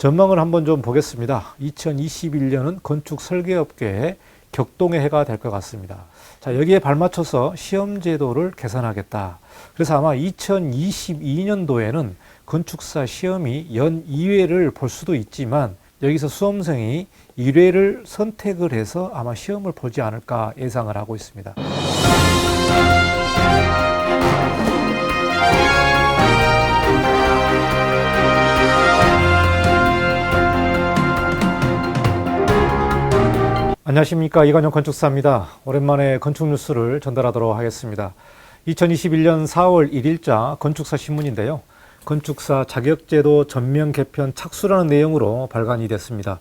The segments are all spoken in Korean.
전망을 한번 좀 보겠습니다. 2021년은 건축 설계업계의 격동의 해가 될 것 같습니다. 자, 여기에 발맞춰서 시험 제도를 개선하겠다. 그래서 아마 2022년도에는 건축사 시험이 연 2회를 볼 수도 있지만 여기서 수험생이 1회를 선택을 해서 아마 시험을 보지 않을까 예상을 하고 있습니다. 안녕하십니까, 이관영 건축사입니다. 오랜만에 건축 뉴스를 전달하도록 하겠습니다. 2021년 4월 1일자 건축사 신문인데요. 건축사 자격제도 전면 개편 착수라는 내용으로 발간이 됐습니다.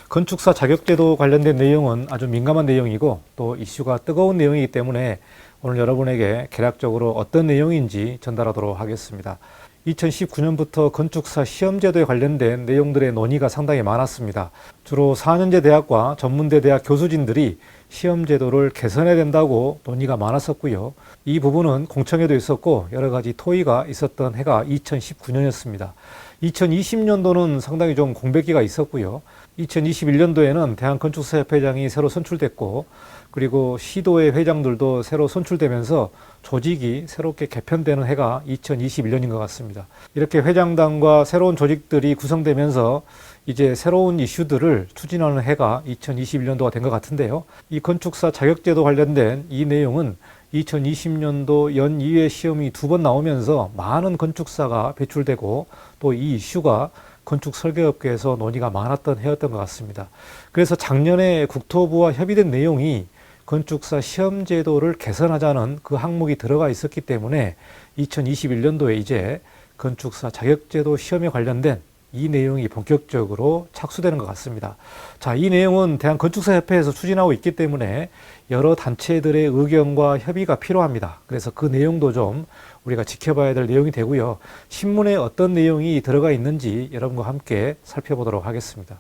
건축사 자격제도 관련된 내용은 아주 민감한 내용이고 또 이슈가 뜨거운 내용이기 때문에 오늘 여러분에게 개략적으로 어떤 내용인지 전달하도록 하겠습니다. 2019년부터 건축사 시험제도에 관련된 내용들의 논의가 상당히 많았습니다. 주로 4년제 대학과 전문대 대학 교수진들이 시험제도를 개선해야 된다고 논의가 많았었고요. 이 부분은 공청회도 있었고 여러 가지 토의가 있었던 해가 2019년이었습니다. 2020년도는 상당히 좀 공백기가 있었고요. 2021년도에는 대한건축사협회장이 새로 선출됐고 그리고 시도의 회장들도 새로 선출되면서 조직이 새롭게 개편되는 해가 2021년인 것 같습니다. 이렇게 회장단과 새로운 조직들이 구성되면서 이제 새로운 이슈들을 추진하는 해가 2021년도가 된 것 같은데요. 이 건축사 자격제도 관련된 이 내용은 2020년도 연 2회 시험이 2번 나오면서 많은 건축사가 배출되고 또 이 이슈가 건축 설계업계에서 논의가 많았던 해였던 것 같습니다. 그래서 작년에 국토부와 협의된 내용이 건축사 시험제도를 개선하자는 그 항목이 들어가 있었기 때문에 2021년도에 이제 건축사 자격제도 시험에 관련된 이 내용이 본격적으로 착수되는 것 같습니다. 자, 이 내용은 대한건축사협회에서 추진하고 있기 때문에 여러 단체들의 의견과 협의가 필요합니다. 그래서 그 내용도 좀 우리가 지켜봐야 될 내용이 되고요. 신문에 어떤 내용이 들어가 있는지 여러분과 함께 살펴보도록 하겠습니다.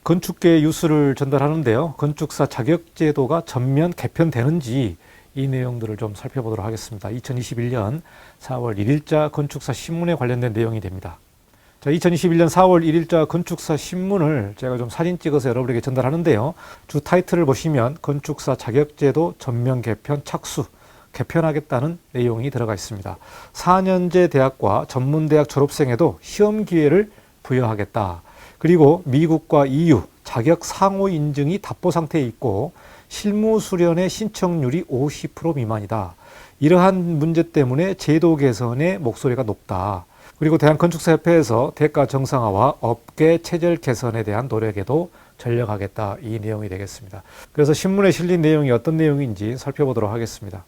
건축계 뉴스를 전달하는데요. 건축사 자격제도가 전면 개편되는지 이 내용들을 좀 살펴보도록 하겠습니다. 2021년 4월 1일자 건축사 신문에 관련된 내용이 됩니다. 자, 2021년 4월 1일자 건축사 신문을 제가 좀 사진 찍어서 여러분에게 전달하는데요. 주 타이틀을 보시면 건축사 자격제도 전면 개편 착수, 개편하겠다는 내용이 들어가 있습니다. 4년제 대학과 전문대학 졸업생에도 시험 기회를 부여하겠다. 그리고 미국과 EU 자격 상호 인증이 답보 상태에 있고 실무 수련의 신청률이 50% 미만이다. 이러한 문제 때문에 제도 개선의 목소리가 높다. 그리고 대한건축사협회에서 대가 정상화와 업계 체질 개선에 대한 노력에도 전력하겠다. 이 내용이 되겠습니다. 그래서 신문에 실린 내용이 어떤 내용인지 살펴보도록 하겠습니다.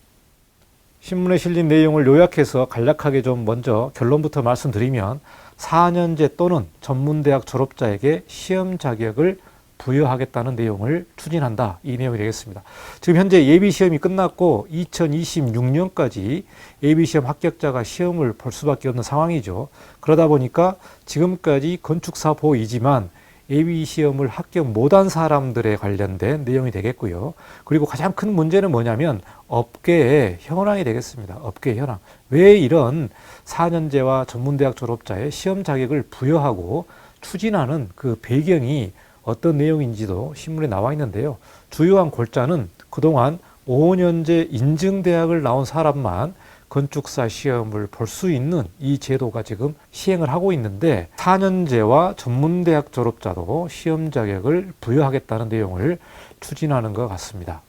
신문에 실린 내용을 요약해서 간략하게 좀 먼저 결론부터 말씀드리면 4년제 또는 전문대학 졸업자에게 시험 자격을 부여하겠다는 내용을 추진한다. 이 내용이 되겠습니다. 지금 현재 예비시험이 끝났고 2026년까지 예비시험 합격자가 시험을 볼 수밖에 없는 상황이죠. 그러다 보니까 지금까지 건축사보이지만 예비시험을 합격 못한 사람들에 관련된 내용이 되겠고요. 그리고 가장 큰 문제는 뭐냐면 업계의 현황이 되겠습니다. 업계의 현황. 왜 이런 4년제와 전문대학 졸업자의 시험 자격을 부여하고 추진하는 그 배경이 어떤 내용인지도 신문에 나와 있는데요. 주요한 골자는 그동안 5년제 인증대학을 나온 사람만 건축사 시험을 볼 수 있는 이 제도가 지금 시행을 하고 있는데 4년제와 전문대학 졸업자도 시험 자격을 부여하겠다는 내용을 추진하는 것 같습니다.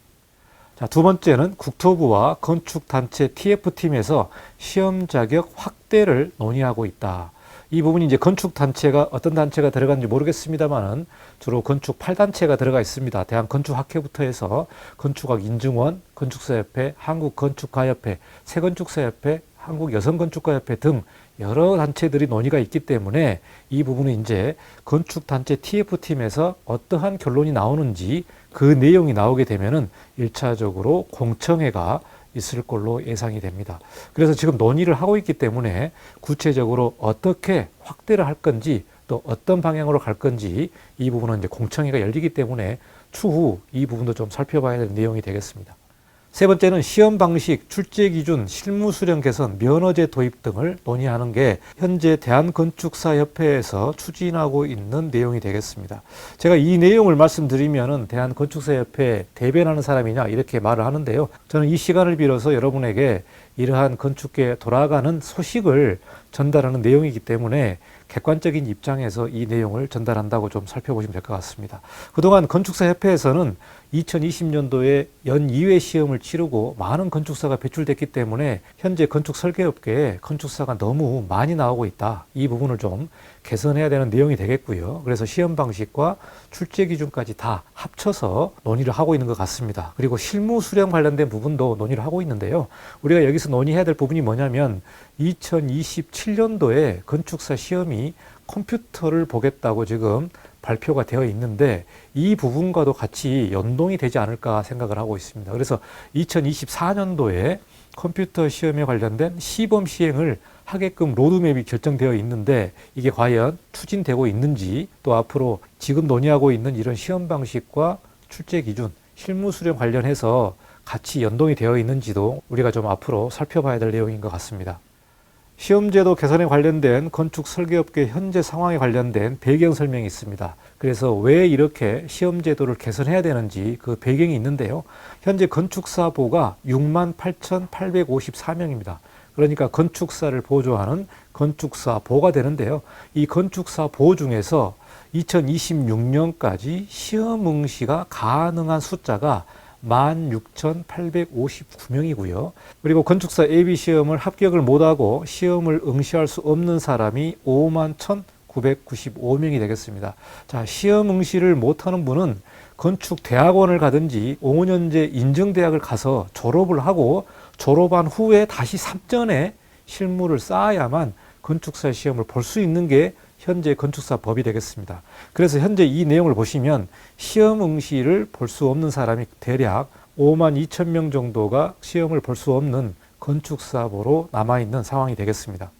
자, 두 번째는 국토부와 건축단체 TF팀에서 시험 자격 확대를 논의하고 있다. 이 부분이 이제 건축단체가 어떤 단체가 들어갔는지 모르겠습니다만은 주로 건축 8단체가 들어가 있습니다. 대한건축학회부터 해서 건축학인증원, 건축사협회, 한국건축가협회, 새건축사협회, 한국여성건축가협회 등 여러 단체들이 논의가 있기 때문에 이 부분은 이제 건축단체 TF팀에서 어떠한 결론이 나오는지 그 내용이 나오게 되면은 1차적으로 공청회가 있을 걸로 예상이 됩니다. 그래서 지금 논의를 하고 있기 때문에 구체적으로 어떻게 확대를 할 건지 또 어떤 방향으로 갈 건지 이 부분은 이제 공청회가 열리기 때문에 추후 이 부분도 좀 살펴봐야 될 내용이 되겠습니다. 세 번째는 시험 방식, 출제 기준, 실무 수령 개선, 면허제 도입 등을 논의하는 게 현재 대한건축사협회에서 추진하고 있는 내용이 되겠습니다. 제가 이 내용을 말씀드리면은 대한건축사협회 대변하는 사람이냐 이렇게 말을 하는데요. 저는 이 시간을 빌어서 여러분에게 이러한 건축계에 돌아가는 소식을 전달하는 내용이기 때문에 객관적인 입장에서 이 내용을 전달한다고 좀 살펴보시면 될 것 같습니다. 그동안 건축사협회에서는 2020년도에 연 2회 시험을 치르고 많은 건축사가 배출됐기 때문에 현재 건축 설계업계에 건축사가 너무 많이 나오고 있다. 이 부분을 좀 개선해야 되는 내용이 되겠고요. 그래서 시험 방식과 출제 기준까지 다 합쳐서 논의를 하고 있는 것 같습니다. 그리고 실무 수령 관련된 부분도 논의를 하고 있는데요. 우리가 여기서 논의해야 될 부분이 뭐냐면 2027년도에 건축사 시험이 컴퓨터를 보겠다고 지금 발표가 되어 있는데 이 부분과도 같이 연동이 되지 않을까 생각을 하고 있습니다. 그래서 2024년도에 컴퓨터 시험에 관련된 시범 시행을 하게끔 로드맵이 결정되어 있는데 이게 과연 추진되고 있는지 또 앞으로 지금 논의하고 있는 이런 시험 방식과 출제 기준, 실무 수령 관련해서 같이 연동이 되어 있는지도 우리가 좀 앞으로 살펴봐야 될 내용인 것 같습니다. 시험제도 개선에 관련된 건축 설계업계 현재 상황에 관련된 배경 설명이 있습니다. 그래서 왜 이렇게 시험제도를 개선해야 되는지 그 배경이 있는데요. 현재 건축사보가 68,854명입니다. 그러니까 건축사를 보조하는 건축사보가 되는데요. 이 건축사보 중에서 2026년까지 시험 응시가 가능한 숫자가 16,859명이고요. 그리고 건축사 AB시험을 합격을 못하고 시험을 응시할 수 없는 사람이 51,995명이 되겠습니다. 자, 시험 응시를 못하는 분은 건축대학원을 가든지 5년제 인증대학을 가서 졸업을 하고 졸업한 후에 다시 3전에 실무를 쌓아야만 건축사 시험을 볼 수 있는 게 현재 건축사 법이 되겠습니다. 그래서 현재 이 내용을 보시면 시험 응시를 볼 수 없는 사람이 대략 52,000명 정도가 시험을 볼 수 없는 건축사보로 남아있는 상황이 되겠습니다.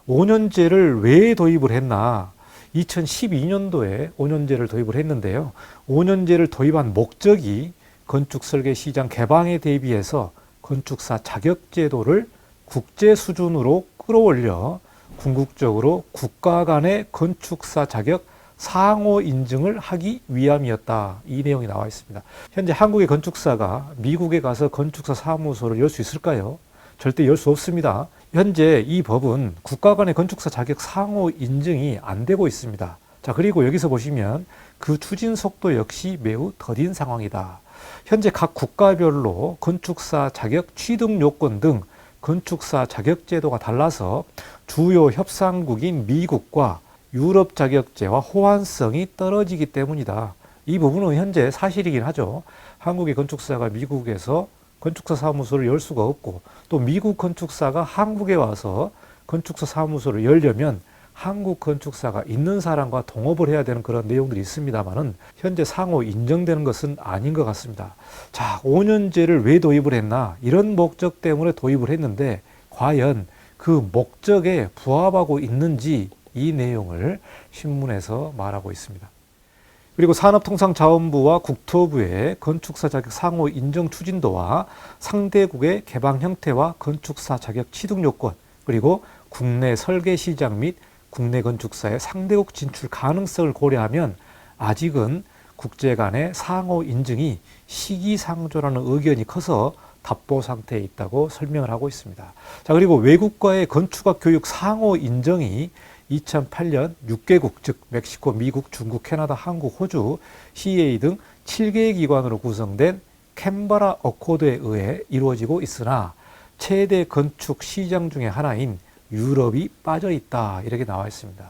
5년제를 왜 도입을 했나? 2012년도에 5년제를 도입을 했는데요. 5년제를 도입한 목적이 건축설계 시장 개방에 대비해서 건축사 자격제도를 국제 수준으로 끌어올려 궁극적으로 국가 간의 건축사 자격 상호 인증을 하기 위함이었다. 이 내용이 나와 있습니다. 현재 한국의 건축사가 미국에 가서 건축사 사무소를 열 수 있을까요? 절대 열 수 없습니다. 현재 이 법은 국가 간의 건축사 자격 상호 인증이 안 되고 있습니다. 자, 그리고 여기서 보시면 그 추진 속도 역시 매우 더딘 상황이다. 현재 각 국가별로 건축사 자격 취득 요건 등 건축사 자격 제도가 달라서 주요 협상국인 미국과 유럽 자격제와 호환성이 떨어지기 때문이다. 이 부분은 현재 사실이긴 하죠. 한국의 건축사가 미국에서 건축사 사무소를 열 수가 없고 또 미국 건축사가 한국에 와서 건축사 사무소를 열려면 한국 건축사가 있는 사람과 동업을 해야 되는 그런 내용들이 있습니다만은 현재 상호 인정되는 것은 아닌 것 같습니다. 자, 5년제를 왜 도입을 했나? 이런 목적 때문에 도입을 했는데 과연 그 목적에 부합하고 있는지 이 내용을 신문에서 말하고 있습니다. 그리고 산업통상자원부와 국토부의 건축사 자격 상호 인정 추진도와 상대국의 개방 형태와 건축사 자격 취득 요건 그리고 국내 설계 시장 및 국내 건축사의 상대국 진출 가능성을 고려하면 아직은 국제 간의 상호 인증이 시기상조라는 의견이 커서 답보 상태에 있다고 설명을 하고 있습니다. 자, 그리고 외국과의 건축학 교육 상호 인정이 2008년 6개국, 즉 멕시코, 미국, 중국, 캐나다, 한국, 호주, CA 등 7개의 기관으로 구성된 캔버라 어코드에 의해 이루어지고 있으나 최대 건축 시장 중에 하나인 유럽이 빠져 있다. 이렇게 나와 있습니다.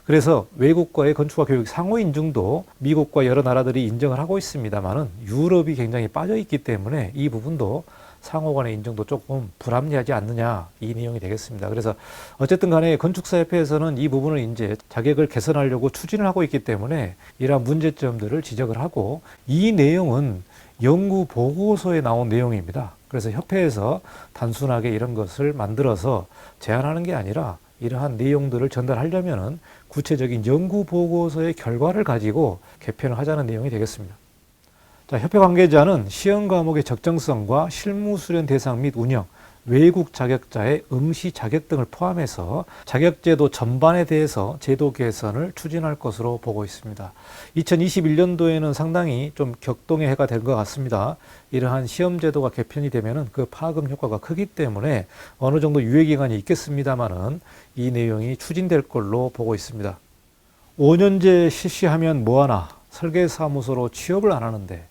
그래서 외국과의 건축학 교육 상호 인증도 미국과 여러 나라들이 인정을 하고 있습니다만은 유럽이 굉장히 빠져 있기 때문에 이 부분도 상호 간의 인정도 조금 불합리하지 않느냐 이 내용이 되겠습니다. 그래서 어쨌든 간에 건축사협회에서는 이 부분을 이제 자격을 개선하려고 추진을 하고 있기 때문에 이러한 문제점들을 지적을 하고 이 내용은 연구 보고서에 나온 내용입니다. 그래서 협회에서 단순하게 이런 것을 만들어서 제안하는 게 아니라 이러한 내용들을 전달하려면은 구체적인 연구 보고서의 결과를 가지고 개편을 하자는 내용이 되겠습니다. 자, 협회 관계자는 시험 과목의 적정성과 실무 수련 대상 및 운영, 외국 자격자의 응시 자격 등을 포함해서 자격제도 전반에 대해서 제도 개선을 추진할 것으로 보고 있습니다. 2021년도에는 상당히 좀 격동의 해가 된 것 같습니다. 이러한 시험 제도가 개편이 되면은 그 파급 효과가 크기 때문에 어느 정도 유예 기간이 있겠습니다만은 이 내용이 추진될 걸로 보고 있습니다. 5년제 실시하면 뭐하나 설계사무소로 취업을 안 하는데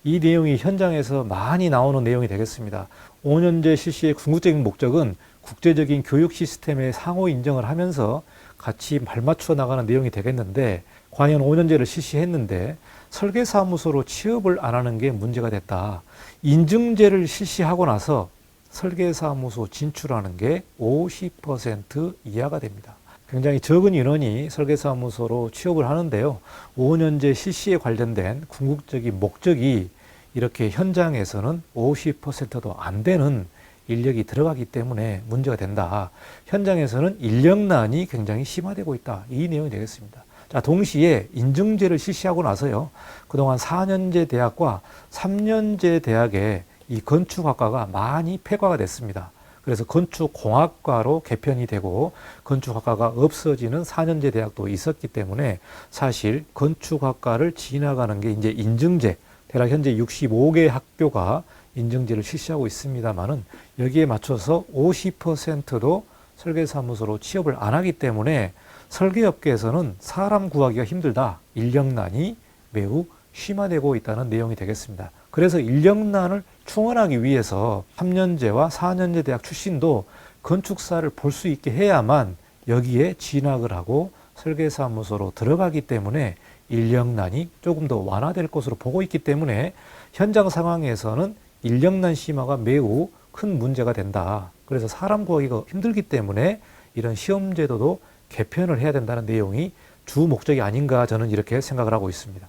이 내용이 현장에서 많이 나오는 내용이 되겠습니다. 5년제 실시의 궁극적인 목적은 국제적인 교육 시스템의 상호 인정을 하면서 같이 발맞춰 나가는 내용이 되겠는데 과연 5년제를 실시했는데 설계사무소로 취업을 안 하는 게 문제가 됐다. 인증제를 실시하고 나서 설계사무소 진출하는 게 50% 이하가 됩니다. 굉장히 적은 인원이 설계사무소로 취업을 하는데요. 5년제 실시에 관련된 궁극적인 목적이 이렇게 현장에서는 50%도 안 되는 인력이 들어가기 때문에 문제가 된다. 현장에서는 인력난이 굉장히 심화되고 있다. 이 내용이 되겠습니다. 자, 동시에 인증제를 실시하고 나서요. 그동안 4년제 대학과 3년제 대학의 이 건축학과가 많이 폐과가 됐습니다. 그래서 건축공학과로 개편이 되고 건축학과가 없어지는 4년제 대학도 있었기 때문에 사실 건축학과를 지나가는 게 이제 인증제, 대략 현재 65개 학교가 인증제를 실시하고 있습니다만은 여기에 맞춰서 50%도 설계사무소로 취업을 안 하기 때문에 설계업계에서는 사람 구하기가 힘들다. 인력난이 매우 심화되고 있다는 내용이 되겠습니다. 그래서 인력난을 충원하기 위해서 3년제와 4년제 대학 출신도 건축사를 볼 수 있게 해야만 여기에 진학을 하고 설계사무소로 들어가기 때문에 인력난이 조금 더 완화될 것으로 보고 있기 때문에 현장 상황에서는 인력난 심화가 매우 큰 문제가 된다. 그래서 사람 구하기가 힘들기 때문에 이런 시험제도도 개편을 해야 된다는 내용이 주 목적이 아닌가 저는 이렇게 생각을 하고 있습니다.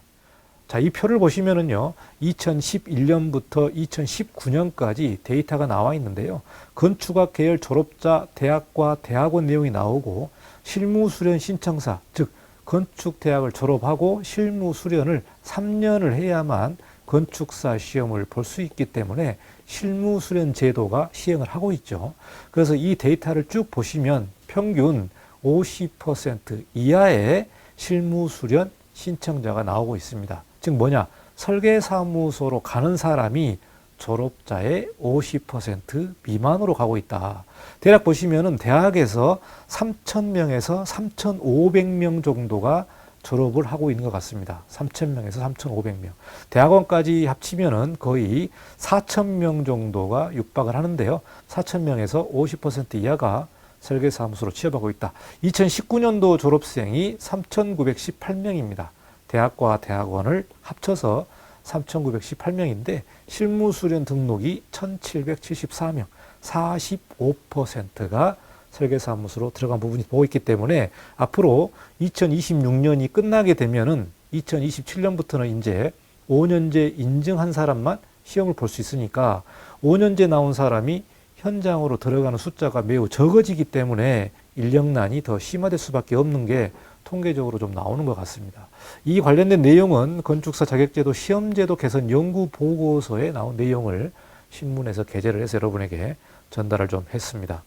자, 이 표를 보시면은요, 2011년부터 2019년까지 데이터가 나와 있는데요. 건축학 계열 졸업자 대학과 대학원 내용이 나오고 실무 수련 신청사, 즉 건축대학을 졸업하고 실무 수련을 3년을 해야만 건축사 시험을 볼 수 있기 때문에 실무 수련 제도가 시행을 하고 있죠. 그래서 이 데이터를 쭉 보시면 평균 50% 이하의 실무 수련 신청자가 나오고 있습니다. 즉 뭐냐? 설계사무소로 가는 사람이 졸업자의 50% 미만으로 가고 있다. 대략 보시면은 대학에서 3,000명에서 3,500명 정도가 졸업을 하고 있는 것 같습니다. 3,000명에서 3,500명. 대학원까지 합치면은 거의 4,000명 정도가 육박을 하는데요. 4,000명에서 50% 이하가 설계사무소로 취업하고 있다. 2019년도 졸업생이 3,918명입니다. 대학과 대학원을 합쳐서 3,918명인데 실무수련 등록이 1,774명, 45%가 설계사무소로 들어간 부분이 보고 있기 때문에 앞으로 2026년이 끝나게 되면은 2027년부터는 이제 5년제 인증한 사람만 시험을 볼 수 있으니까 5년제 나온 사람이 현장으로 들어가는 숫자가 매우 적어지기 때문에 인력난이 더 심화될 수밖에 없는 게 통계적으로 좀 나오는 것 같습니다. 이 관련된 내용은 건축사 자격제도 시험제도 개선 연구 보고서에 나온 내용을 신문에서 게재를 해서 여러분에게 전달을 좀 했습니다.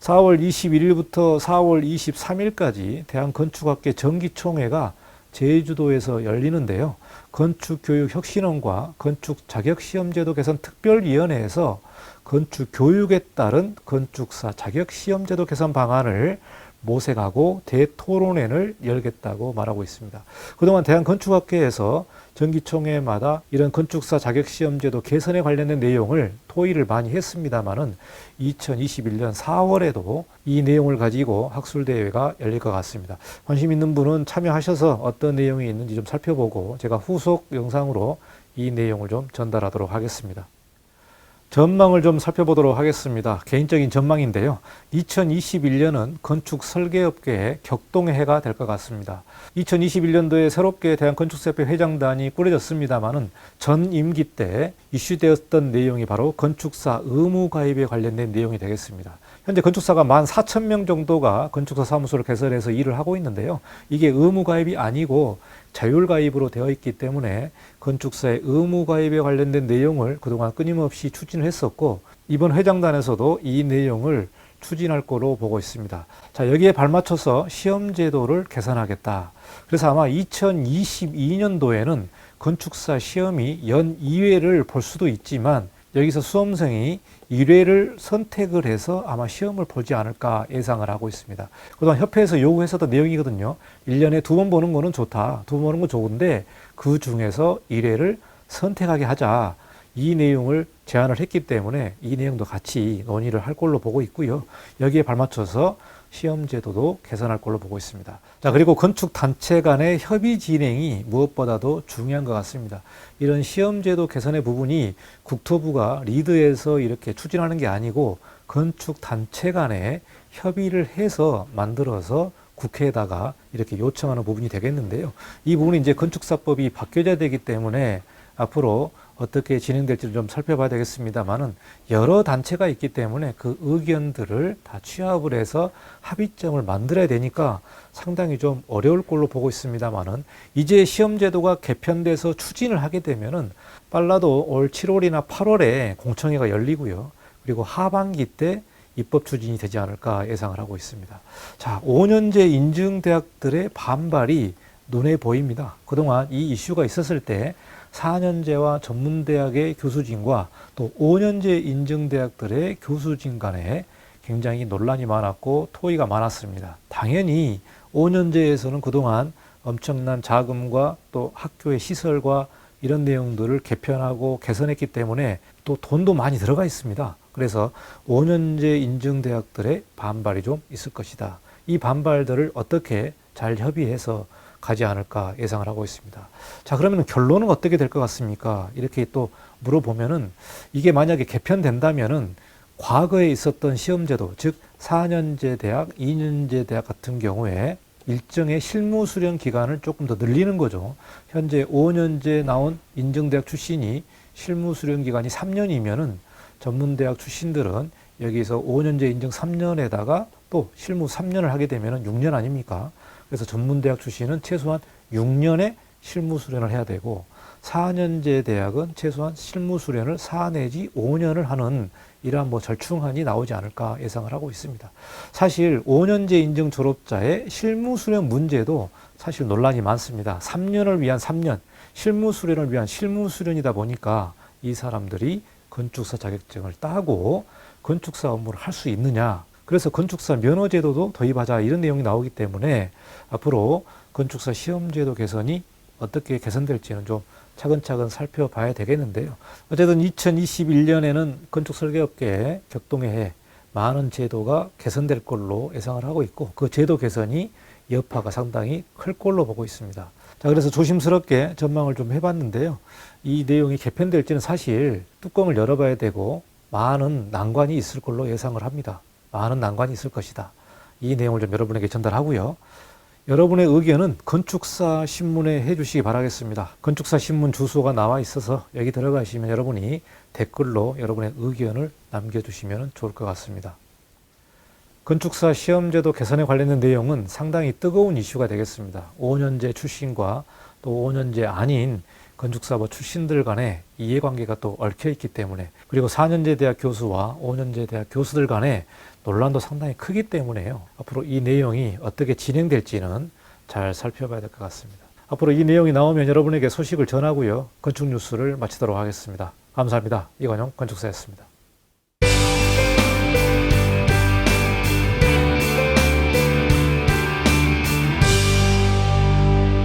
4월 21일부터 4월 23일까지 대한건축학계 정기총회가 제주도에서 열리는데요. 건축교육혁신원과 건축자격시험제도 개선 특별위원회에서 건축교육에 따른 건축사 자격시험제도 개선 방안을 모색하고 대토론회를 열겠다고 말하고 있습니다. 그동안 대한건축학회에서 정기총회마다 이런 건축사 자격시험제도 개선에 관련된 내용을 토의를 많이 했습니다마는 2021년 4월에도 이 내용을 가지고 학술대회가 열릴 것 같습니다. 관심 있는 분은 참여하셔서 어떤 내용이 있는지 좀 살펴보고 제가 후속 영상으로 이 내용을 좀 전달하도록 하겠습니다. 전망을 좀 살펴보도록 하겠습니다. 개인적인 전망인데요. 2021년은 건축 설계업계의 격동의 해가 될 것 같습니다. 2021년도에 새롭게 대한건축사협회 회장단이 꾸려졌습니다마는 전 임기 때 이슈되었던 내용이 바로 건축사 의무 가입에 관련된 내용이 되겠습니다. 현재 건축사가 14,000명 정도가 건축사 사무소를 개설해서 일을 하고 있는데요. 이게 의무 가입이 아니고 자율가입으로 되어 있기 때문에 건축사의 의무가입에 관련된 내용을 그동안 끊임없이 추진을 했었고, 이번 회장단에서도 이 내용을 추진할 거로 보고 있습니다. 자, 여기에 발맞춰서 시험 제도를 개선하겠다. 그래서 아마 2022년도에는 건축사 시험이 연 2회를 볼 수도 있지만 여기서 수험생이 1회를 선택을 해서 아마 시험을 보지 않을까 예상을 하고 있습니다. 그동안 협회에서 요구했었던 내용이거든요. 1년에 2번 보는 거는 좋다. 2번 보는 건 좋은데 그 중에서 1회를 선택하게 하자. 이 내용을 제안을 했기 때문에 이 내용도 같이 논의를 할 걸로 보고 있고요. 여기에 발맞춰서 시험 제도도 개선할 걸로 보고 있습니다. 자, 그리고 건축 단체 간의 협의 진행이 무엇보다도 중요한 것 같습니다. 이런 시험 제도 개선의 부분이 국토부가 리드해서 이렇게 추진하는 게 아니고 건축 단체 간에 협의를 해서 만들어서 국회에다가 이렇게 요청하는 부분이 되겠는데요. 이 부분이 이제 건축사법이 바뀌어야 되기 때문에 앞으로 어떻게 진행될지를 좀 살펴봐야 되겠습니다만은 여러 단체가 있기 때문에 그 의견들을 다 취합을 해서 합의점을 만들어야 되니까 상당히 좀 어려울 걸로 보고 있습니다만은 이제 시험 제도가 개편돼서 추진을 하게 되면은 빨라도 올 7월이나 8월에 공청회가 열리고요. 그리고 하반기 때 입법 추진이 되지 않을까 예상을 하고 있습니다. 자, 5년제 인증대학들의 반발이 눈에 보입니다. 그동안 이 이슈가 있었을 때 4년제와 전문대학의 교수진과 또 5년제 인증대학들의 교수진 간에 굉장히 논란이 많았고 토의가 많았습니다. 당연히 5년제에서는 그동안 엄청난 자금과 또 학교의 시설과 이런 내용들을 개편하고 개선했기 때문에 또 돈도 많이 들어가 있습니다. 그래서 5년제 인증대학들의 반발이 좀 있을 것이다. 이 반발들을 어떻게 잘 협의해서 가지 않을까 예상을 하고 있습니다. 자, 그러면 결론은 어떻게 될 것 같습니까? 이렇게 또 물어보면은 이게 만약에 개편된다면은 과거에 있었던 시험제도, 즉 4년제 대학, 2년제 대학 같은 경우에 일정의 실무 수련 기간을 조금 더 늘리는 거죠. 현재 5년제 나온 인증대학 출신이 실무 수련 기간이 3년이면은 전문대학 출신들은 여기서 5년제 인증 3년에다가 또 실무 3년을 하게 되면은 6년 아닙니까? 그래서 전문대학 출신은 최소한 6년의 실무 수련을 해야 되고 4년제 대학은 최소한 실무 수련을 4 내지 5년을 하는 이러한 절충안이 나오지 않을까 예상을 하고 있습니다. 사실 5년제 인증 졸업자의 실무 수련 문제도 사실 논란이 많습니다. 3년을 위한 3년, 실무 수련을 위한 실무 수련이다 보니까 이 사람들이 건축사 자격증을 따고 건축사 업무를 할 수 있느냐. 그래서 건축사 면허제도도 도입하자 이런 내용이 나오기 때문에 앞으로 건축사 시험제도 개선이 어떻게 개선될지는 좀 차근차근 살펴봐야 되겠는데요. 어쨌든 2021년에는 건축설계업계에 격동의 해, 많은 제도가 개선될 걸로 예상을 하고 있고 그 제도 개선이 여파가 상당히 클 걸로 보고 있습니다. 자, 그래서 조심스럽게 전망을 좀 해봤는데요. 이 내용이 개편될지는 사실 뚜껑을 열어봐야 되고 많은 난관이 있을 걸로 예상을 합니다. 많은 난관이 있을 것이다. 이 내용을 좀 여러분에게 전달하고요. 여러분의 의견은 건축사 신문에 해주시기 바라겠습니다. 건축사 신문 주소가 나와 있어서 여기 들어가시면 여러분이 댓글로 여러분의 의견을 남겨주시면 좋을 것 같습니다. 건축사 시험제도 개선에 관련된 내용은 상당히 뜨거운 이슈가 되겠습니다. 5년제 출신과 또 5년제 아닌 건축사법 출신들 간의 이해관계가 또 얽혀있기 때문에 그리고 4년제 대학 교수와 5년제 대학 교수들 간의 논란도 상당히 크기 때문에요. 앞으로 이 내용이 어떻게 진행될지는 잘 살펴봐야 될 것 같습니다. 앞으로 이 내용이 나오면 여러분에게 소식을 전하고요. 건축 뉴스를 마치도록 하겠습니다. 감사합니다. 이관용 건축사였습니다.